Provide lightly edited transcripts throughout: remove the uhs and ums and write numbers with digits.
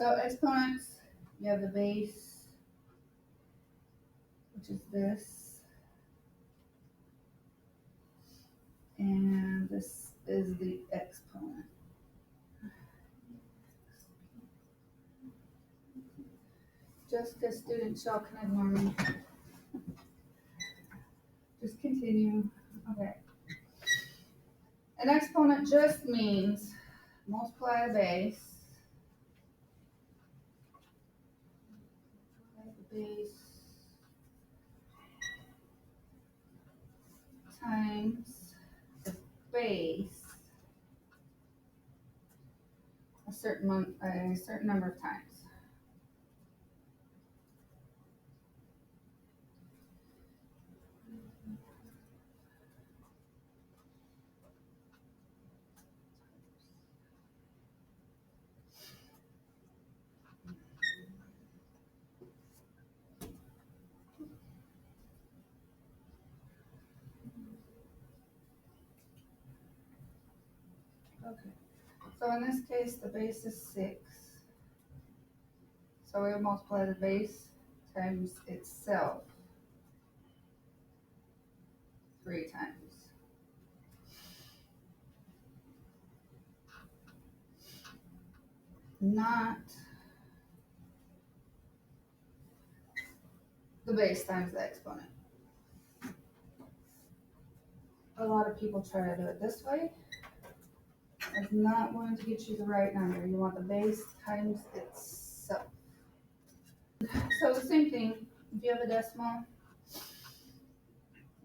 So exponents, you have the base, which is this, and this is the exponent. Just because students, y'all can ignore me. Just continue. Okay. An exponent just means multiply the base. The base times the base a certain number of times. Okay. So in this case, the base is 6. So we multiply the base times itself 3 times. Not the base times the exponent. A lot of people try to do it this way. It's not going to get you the right number. You want the base times itself. So the same thing, if you have a decimal,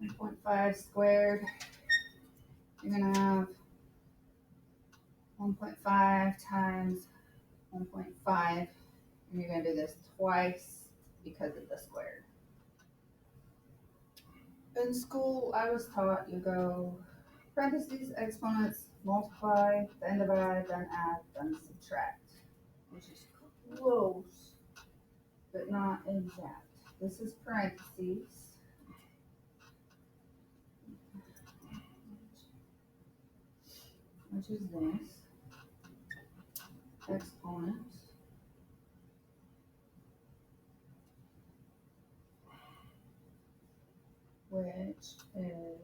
1.5 squared, you're going to have 1.5 times 1.5, and you're going to do this twice because of the squared. In school, I was taught you go parentheses, exponents, multiply, then divide, then add, then subtract, which is close, but not exact. This is parentheses. Which is this, exponent, which is,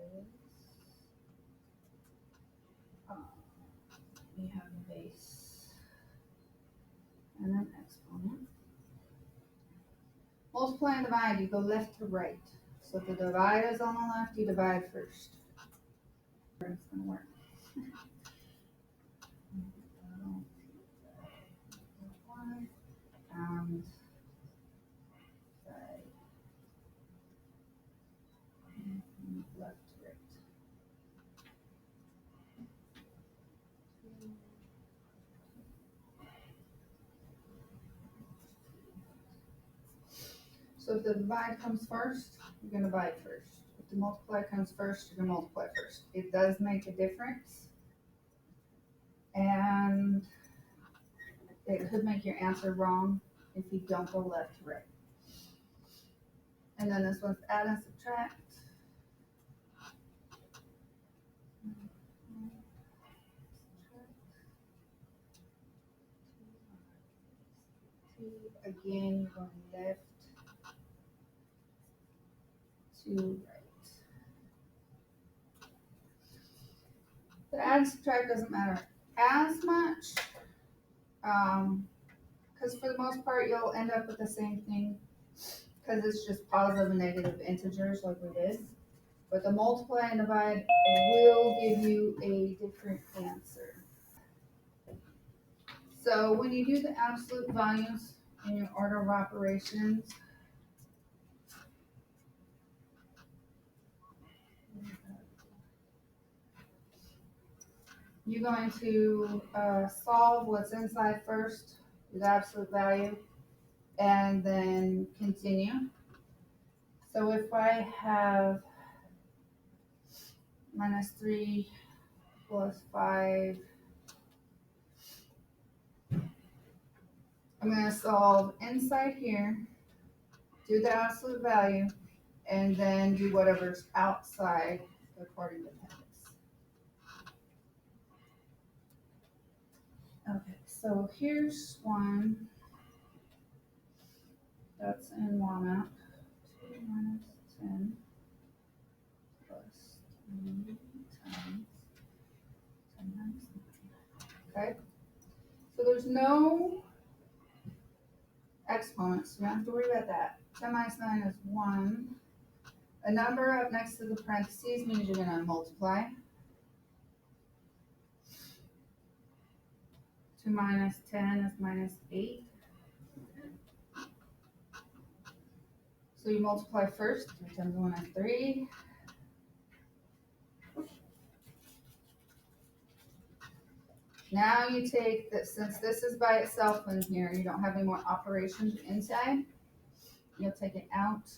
we have the base and then exponent. Multiply and divide, you go left to right. So if the divide is on the left, you divide first. It's going to work. And right. Left to right. So if the divide comes first, you're going to divide first. If the multiply comes first, you're going to multiply first. It does make a difference. And it could make your answer wrong if you don't go left to right. And then this one's add and subtract. Again, you're going left to right. The add and subtract doesn't matter as much, because for the most part you'll end up with the same thing, because it's just positive and negative integers like we did. But the multiply and divide will give you a different answer. So when you do the absolute values in your order of operations, you're going to solve what's inside first with absolute value and then continue. So if I have -3 plus 5, I'm going to solve inside here, do the absolute value, and then do whatever's outside according to appendix. Okay, so here's one. That's in Walnut. 2 minus 10 plus 3 times 10 minus 9. Okay? So there's no exponents. You don't have to worry about that. 10 minus 9 is 1. A number up next to the parentheses means you're going to multiply. 2 minus 10 is minus 8. So you multiply first. 3 times 1 is 3. Now you take this, since this is by itself in here, you don't have any more operations inside. You'll take it out.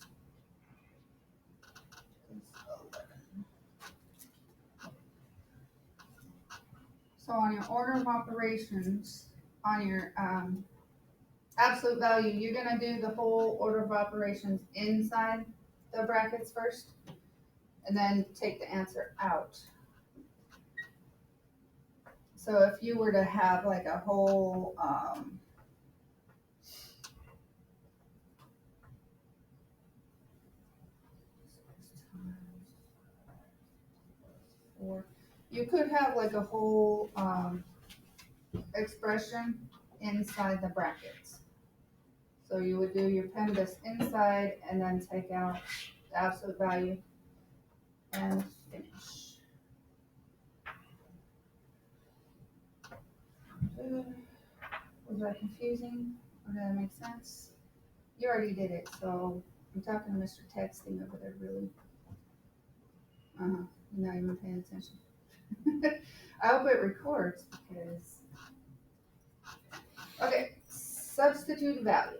So on your order of operations, on your absolute value, you're gonna do the whole order of operations inside the brackets first, and then take the answer out. So if you were to have like a whole, you could have like a whole expression inside the brackets. So you would do your PEMDAS inside and then take out the absolute value and finish. Was that confusing? Or did that make sense? You already did it, so I'm talking to Mr. Texting over there, really. You're not even paying attention. I hope it records because. Okay, substitute value.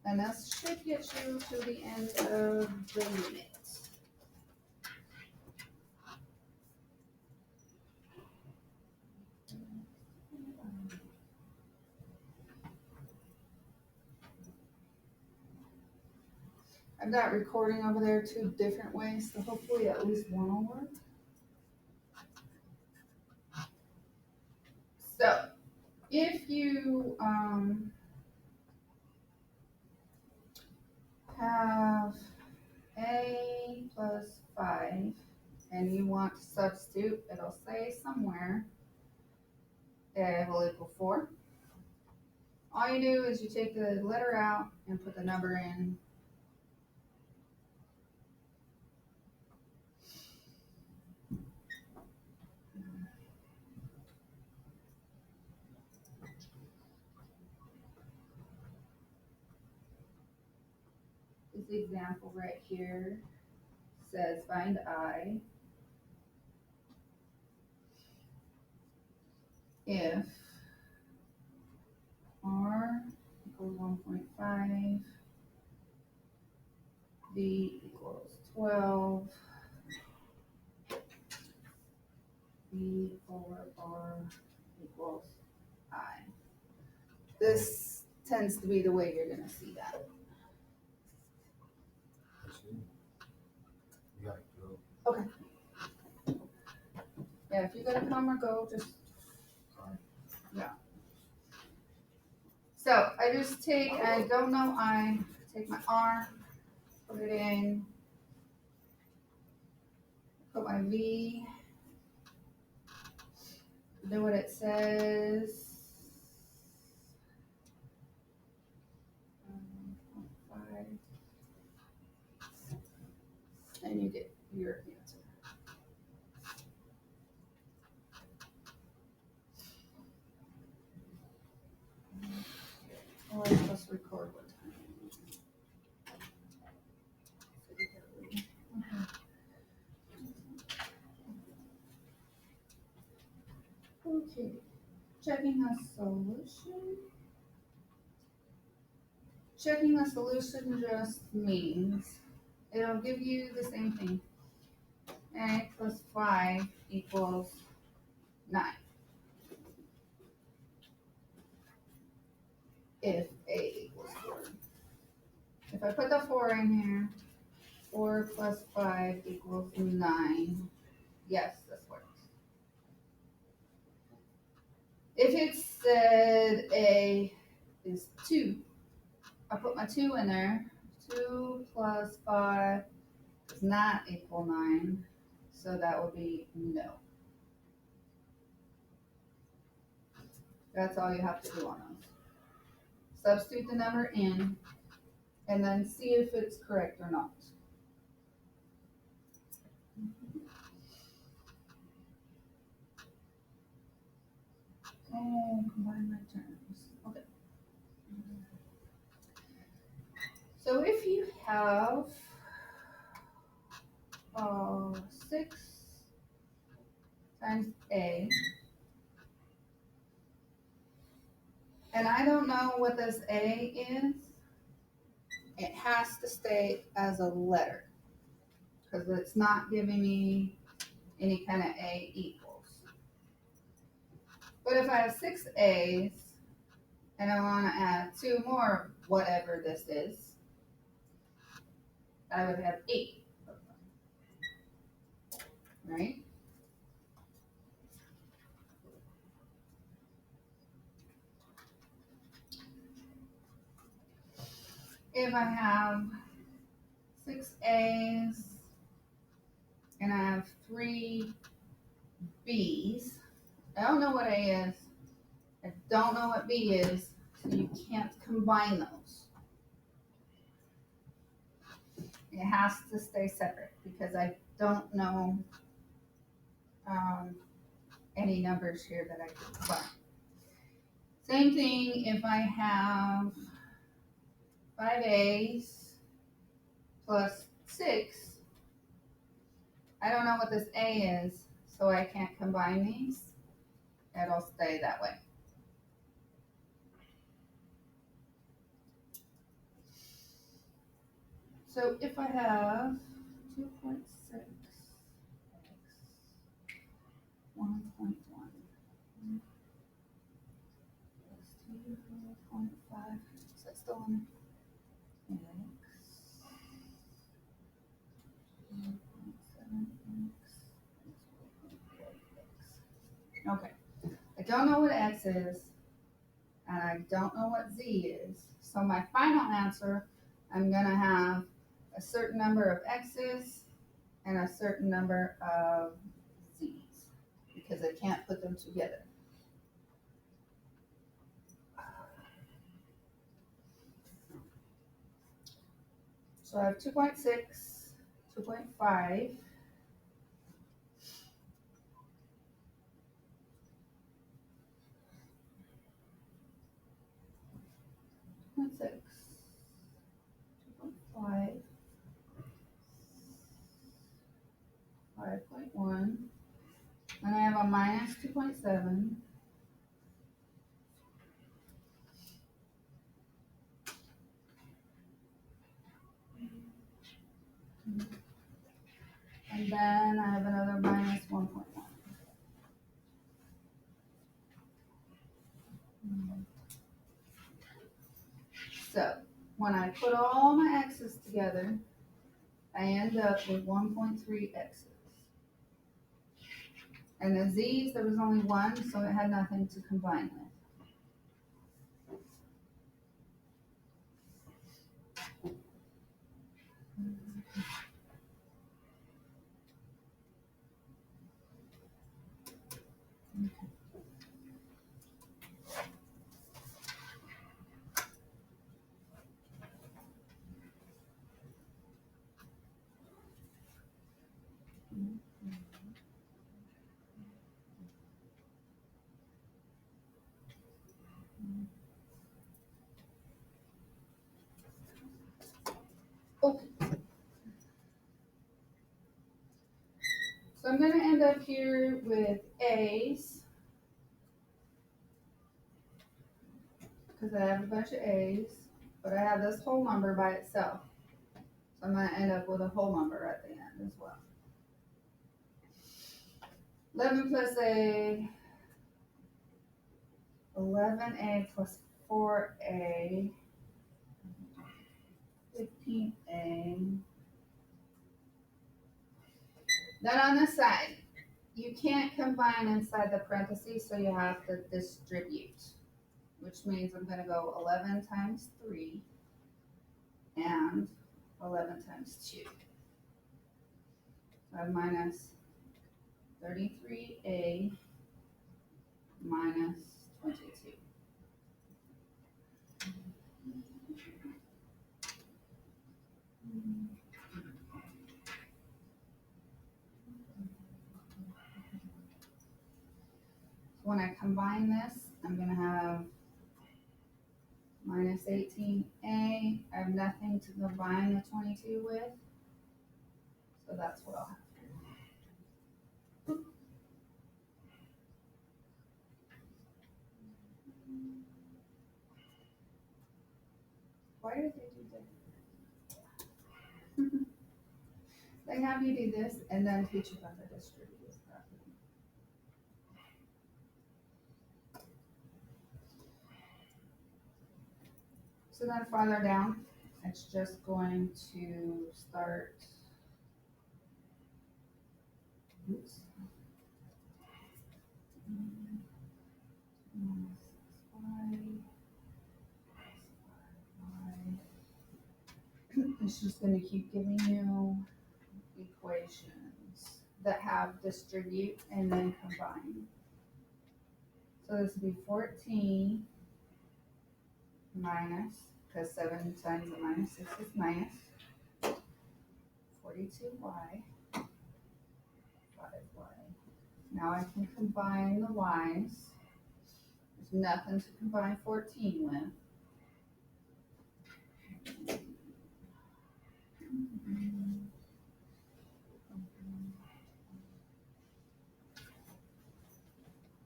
And that should get you to the end of the unit. I've got recording over there 2 different ways, so hopefully at least one will work. So, if you have a plus 5 and you want to substitute, it'll say somewhere a will equal 4. All you do is you take the letter out and put the number in. This example right here says find I if R equals 1.5, B equals 12, B over R equals I. This tends to be the way you're gonna see that. Okay. Yeah, if you gotta come or go, just, yeah. So I just take, I don't know, I take my R, put it in, put my V, do what it says. 5, and you get your answer. Oh, I'm supposed to record what time. Okay, checking a solution. Checking a solution just means it'll give you the same thing. A plus 5 equals 9. If A equals 4. If I put the 4 in here, 4 plus 5 equals 9. Yes, this works. If it said A is 2. I put my 2 in there. 2 plus 5 does not equal 9. So that would be no. That's all you have to do on those. Substitute the number in and then see if it's correct or not. And combine my terms. Okay. So if you have 6 times A, and I don't know what this A is, it has to stay as a letter because it's not giving me any kind of A equals. But if I have 6 A's and I want to add 2 more, whatever this is, I would have 8 of them, right? If I have 6 A's and I have 3 B's, I don't know what A is, I don't know what B is, so you can't combine those. It has to stay separate because I don't know any numbers here that I can combine. Same thing if I have 5 A's plus 6. I don't know what this A is, so I can't combine these. It'll stay that way. So if I have 2.6 x 1.1 plus 2.5, is that still on x 1.7x. Okay, I don't know what x is, and I don't know what z is. So my final answer, I'm gonna have a certain number of x's and a certain number of z's because I can't put them together. So I have 2.6, 2.5, 2.6, 2.5, 5.1, and I have a minus 2.7, and then I have another minus 1.1. So when I put all my x's together, I end up with 1.3 x's. And the z's, there was only one, so it had nothing to combine with. Okay. So I'm going to end up here with A's, because I have a bunch of A's, but I have this whole number by itself. So I'm going to end up with a whole number at the end as well. 11 plus A, 11A plus 4A, 15A. Then on the side, you can't combine inside the parentheses, so you have to distribute. which means I'm gonna go 11 times 3 and 11 times 2. So I have minus 33a minus 22. When I combine this, I'm going to have minus 18a. I have nothing to combine the 22 with, so that's what I'll have to do. Why did they do this? They have you do this and then teach you about the distributive property. So then farther down, it's just going to start, oops. It's just going to keep giving you equations that have distribute and then combine. So this would be 14 minus, because 7 times a minus 6 is minus, 42y, 5y. Now I can combine the y's. There's nothing to combine 14 with.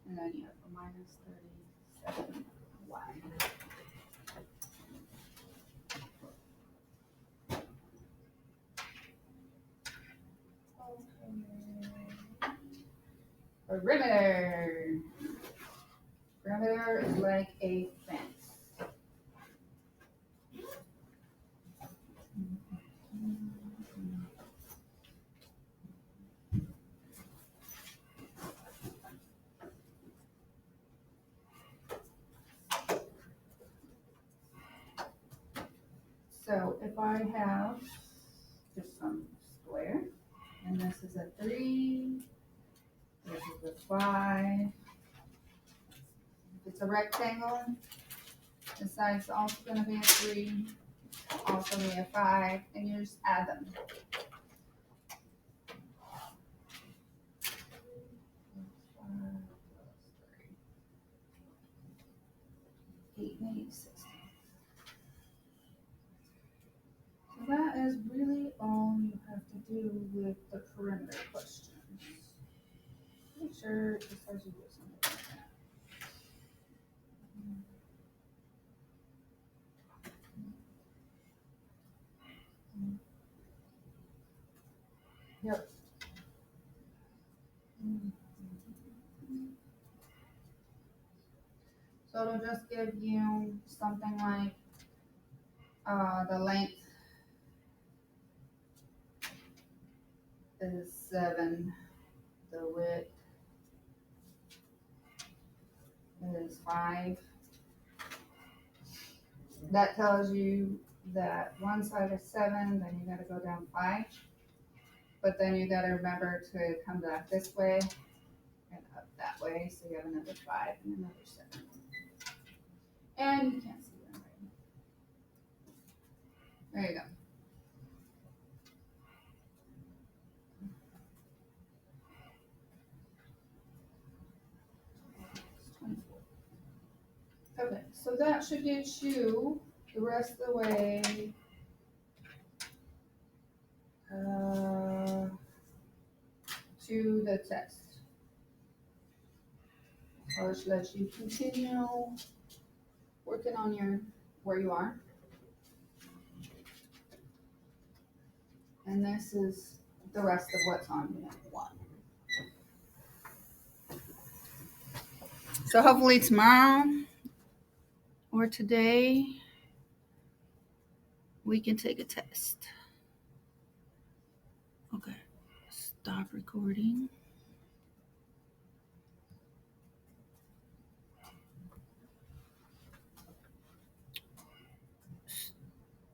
And then you have a minus 37y. Perimeter. Perimeter is like a fence. So if I have just some square, and this is a 3, this is a 5. If it's a rectangle, the side's also going to be a 3, also be a 5, and you just add them. 8 and 8, 16. So that is really all you have to do with the perimeter questions. Pretty sure it just tells you do something like that. Yep. So it'll just give you something like the length is 7, the width is 5. That tells you that one side is 7, then you gotta go down 5. But then you gotta remember to come back this way and up that way, so you have another 5 and another 7. And you can't see them right now. There you go. Okay, so that should get you the rest of the way to the test. I'll just let you continue working on where you are. And this is the rest of what's on unit 1. So hopefully tomorrow or today we can take a test. Okay, stop recording.